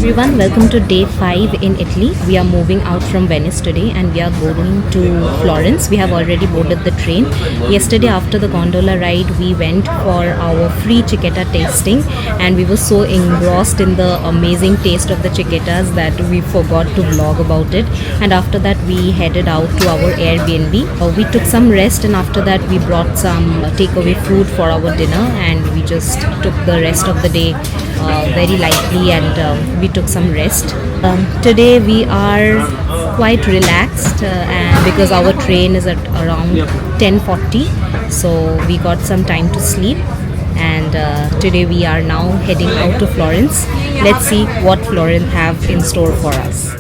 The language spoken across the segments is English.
everyone, welcome to day 5 in Italy. We are moving out from Venice today and we are going to Florence. We have already boarded the train. Yesterday after the gondola ride we went for our free cicchetta tasting and we were so engrossed in the amazing taste of the cicchettas that we forgot to vlog about it, and after that we headed out to our Airbnb. We took some rest and after that we brought some takeaway food for our dinner and we just took the rest of the day very lightly and we took some rest. Today we are quite relaxed and because our train is at around 10:40, so we got some time to sleep, and today we are now heading out to Florence. Let's see what Florence have in store for us.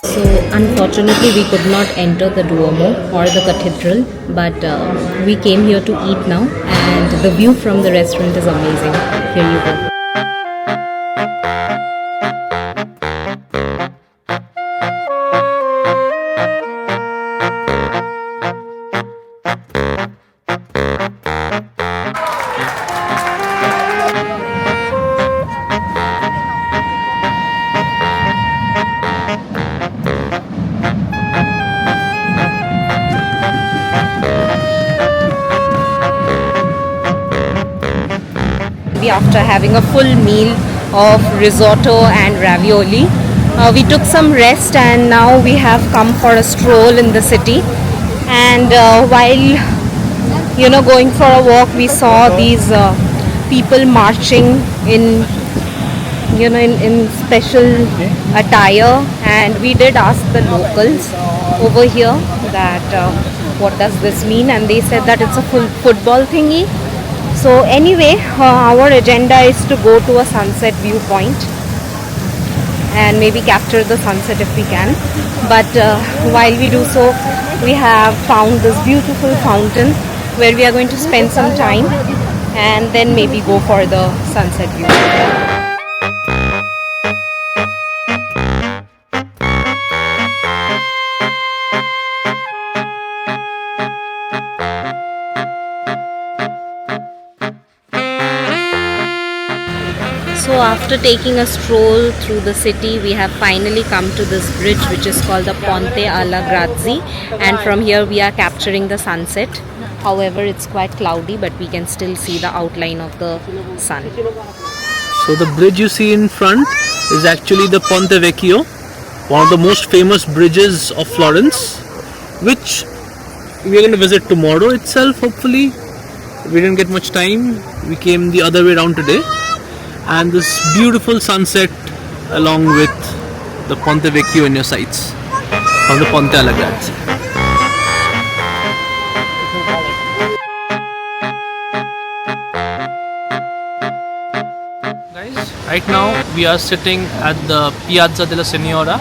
So unfortunately we could not enter the Duomo or the cathedral, but we came here to eat now and the view from the restaurant is amazing. Here you go. After having a full meal of risotto and ravioli, we took some rest and now we have come for a stroll in the city. And while going for a walk, we saw these people marching in in special attire, and we did ask the locals over here that what does this mean, and they said that it's a full football thingy. So anyway, our agenda is to go to a sunset viewpoint and maybe capture the sunset if we can. But while we do so, we have found this beautiful fountain where we are going to spend some time and then maybe go for the sunset view. So after taking a stroll through the city, we have finally come to this bridge which is called the Ponte alla Grazie, and from here we are capturing the sunset. However, it's quite cloudy, but we can still see the outline of the sun. So the bridge you see in front is actually the Ponte Vecchio, one of the most famous bridges of Florence, which we are going to visit tomorrow itself, hopefully. We didn't get much time. We came the other way around today. And this beautiful sunset along with the Ponte Vecchio in your sights from the Ponte alla Grazie. Guys, right now we are sitting at the Piazza della Signora,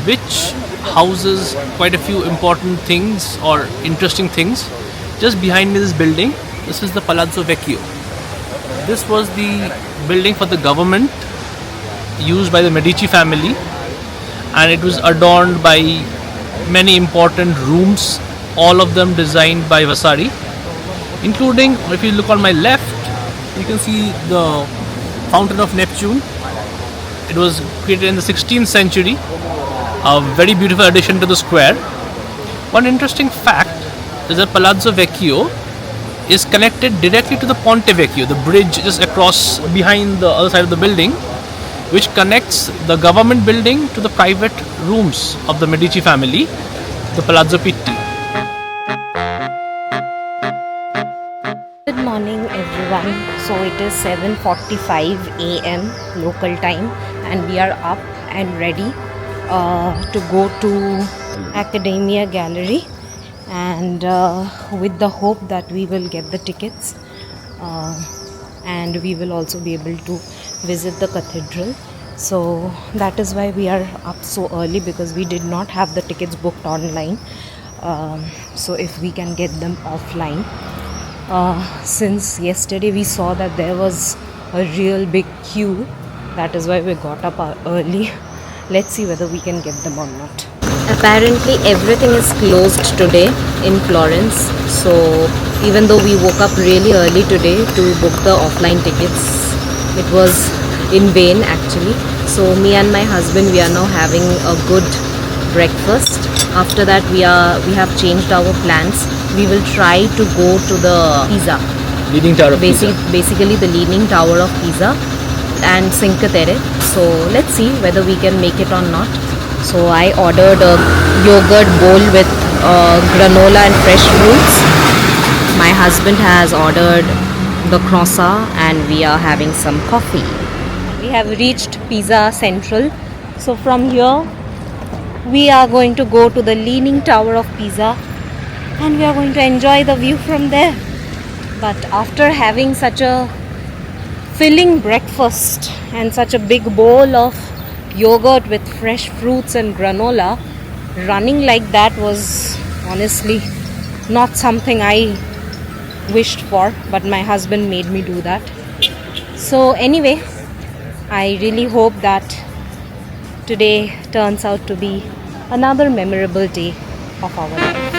which houses quite a few important things or interesting things. Just behind me, this building, this is the Palazzo Vecchio. This was the building for the government used by the Medici family, and it was adorned by many important rooms, all of them designed by Vasari, including, if you look on my left, you can see the Fountain of Neptune. It was created in the 16th century, a very beautiful addition to the square. One interesting fact is that Palazzo Vecchio is connected directly to the Ponte Vecchio, the bridge just across behind the other side of the building, which connects the government building to the private rooms of the Medici family, the Palazzo Pitti. Good morning everyone. So it is 7:45 a.m. local time and we are up and ready to go to Accademia Gallery, and with the hope that we will get the tickets and we will also be able to visit the cathedral. So that is why we are up so early, because we did not have the tickets booked online. So if we can get them offline, since yesterday we saw that there was a real big queue That is why we got up early. Let's see whether we can get them or not. Apparently everything is closed today in Florence. So even though we woke up really early today to book the offline tickets, it was in vain actually. So me and my husband, we are now having a good breakfast. After that we have changed our plans. We will try to go to the Pisa. Leaning Tower of Pisa. Basically the Leaning Tower of Pisa and Cinque Terre. So let's see whether we can make it or not. So I ordered a yogurt bowl with granola and fresh fruits. My husband has ordered the croissant and we are having some coffee. We have reached Pisa Central. So from here we are going to go to the Leaning Tower of Pisa and we are going to enjoy the view from there. But after having such a filling breakfast and such a big bowl of yogurt with fresh fruits and granola, running like that was honestly not something I wished for, but my husband made me do that. So anyway, I really hope that today turns out to be another memorable day of our life.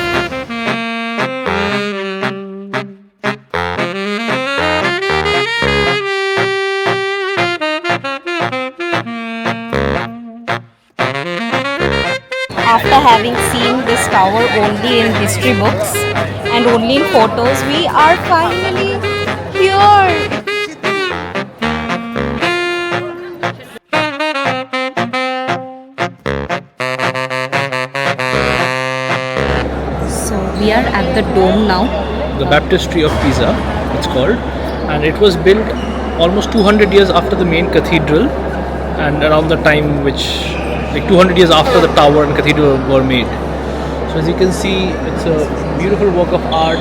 After having seen this tower only in history books and only in photos, we are finally here. So we are at the dome now. The Baptistry of Pisa, it's called, and it was built almost 200 years after the main cathedral, and around the time which, like 200 years after the tower and cathedral were made. So as you can see, it's a beautiful work of art.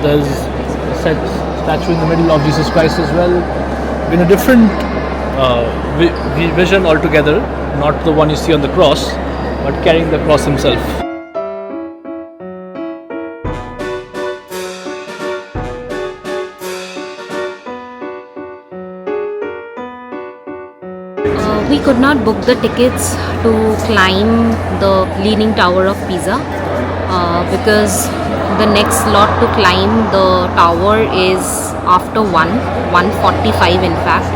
There's a statue in the middle of Jesus Christ as well, in a different vision altogether, not the one you see on the cross, but carrying the cross himself. We could not book the tickets to climb the Leaning Tower of Pisa because the next slot to climb the tower is after 1:45 in fact,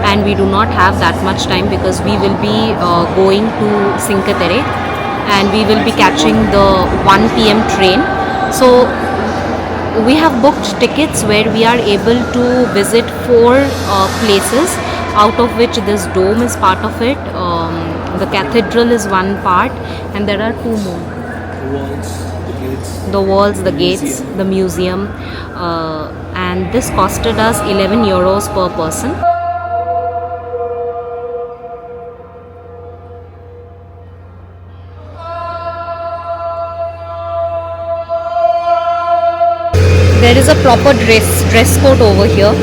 and we do not have that much time because we will be going to Cinque Terre and we will be catching the 1 p.m. train. So we have booked tickets where we are able to visit 4 places, out of which this dome is part of it. The cathedral is one part and there are 2 more. The walls, the gates, the museum, and this costed us 11 euros per person. There is a proper dress code over here.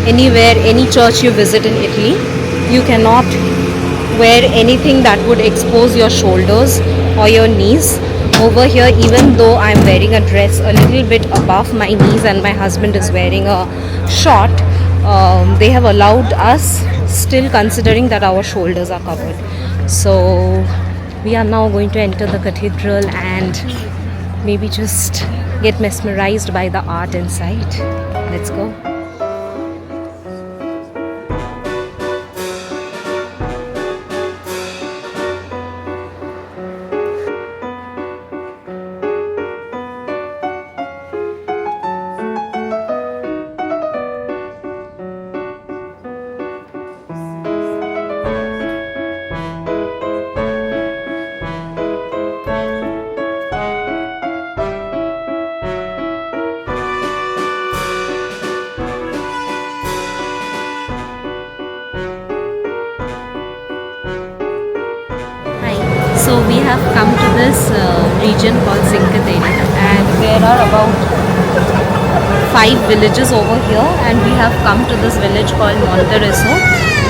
Anywhere, any church you visit in Italy, you cannot wear anything that would expose your shoulders or your knees. Over here, even though I'm wearing a dress a little bit above my knees and my husband is wearing a short, they have allowed us, still considering that our shoulders are covered. So we are now going to enter the cathedral and maybe just get mesmerized by the art inside. Let's go. So we have come to this region called Cinque Terre and there are about 5 villages over here, and we have come to this village called Monterosso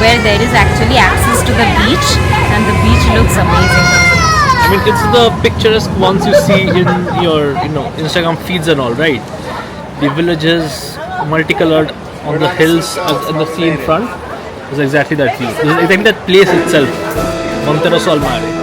where there is actually access to the beach and the beach looks amazing. I mean, it's the picturesque ones you see in your, Instagram feeds and all, right? The villages, multicolored on the hills and the sea in front. It's exactly that view. This is exactly that place itself. Monte Rosso al Mare.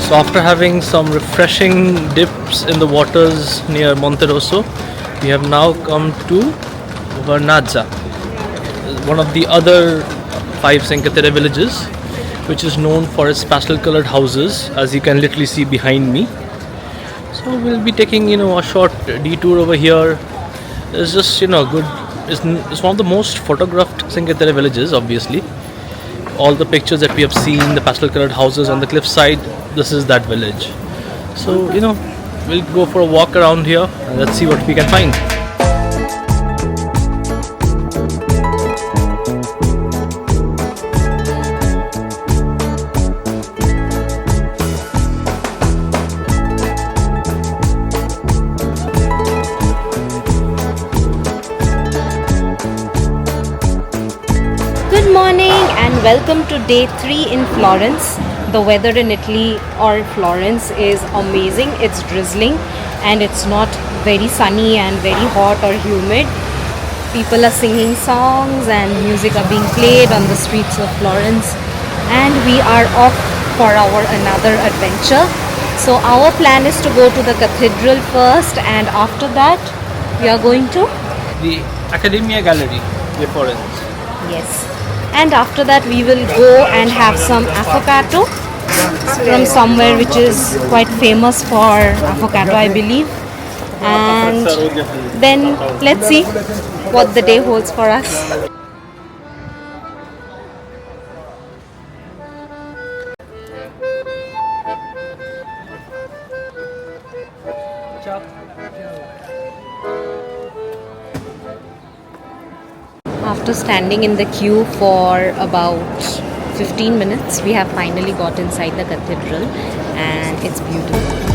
So after having some refreshing dips in the waters near Monte Rosso, we have now come to Vernazza, one of the other 5 Cinque Terre villages, which is known for its pastel colored houses, as you can literally see behind me. So we'll be taking a short detour over here. It's just good. It's one of the most photographed Cinque Terre villages, obviously. All the pictures that we have seen, the pastel colored houses on the cliffside, this is that village. So we'll go for a walk around here and let's see what we can find. Good morning and welcome to day 3 in Florence. The weather in Italy or Florence is amazing. It's drizzling and it's not very sunny and very hot or humid. People are singing songs and music are being played on the streets of Florence, and we are off for our another adventure. So our plan is to go to the cathedral first, and after that we are going to The Accademia Gallery de Florence. yes. And after that we will go and have some avocado from somewhere which is quite famous for avocado, I believe. And then let's see what the day holds for us. After standing in the queue for about 15 minutes, we have finally got inside the cathedral and it's beautiful.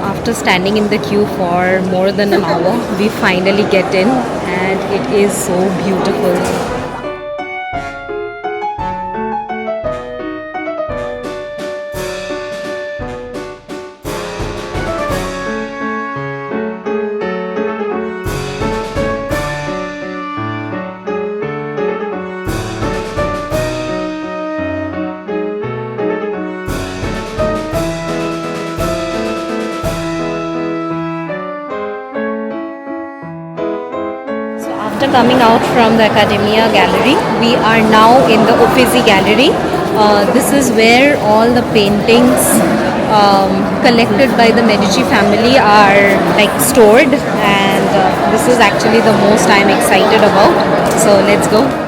After standing in the queue for more than an hour, we finally get in and it is so beautiful. After coming out from the Accademia Gallery, we are now in the Uffizi Gallery. This is where all the paintings collected by the Medici family are stored, and this is actually the most I'm excited about. So let's go.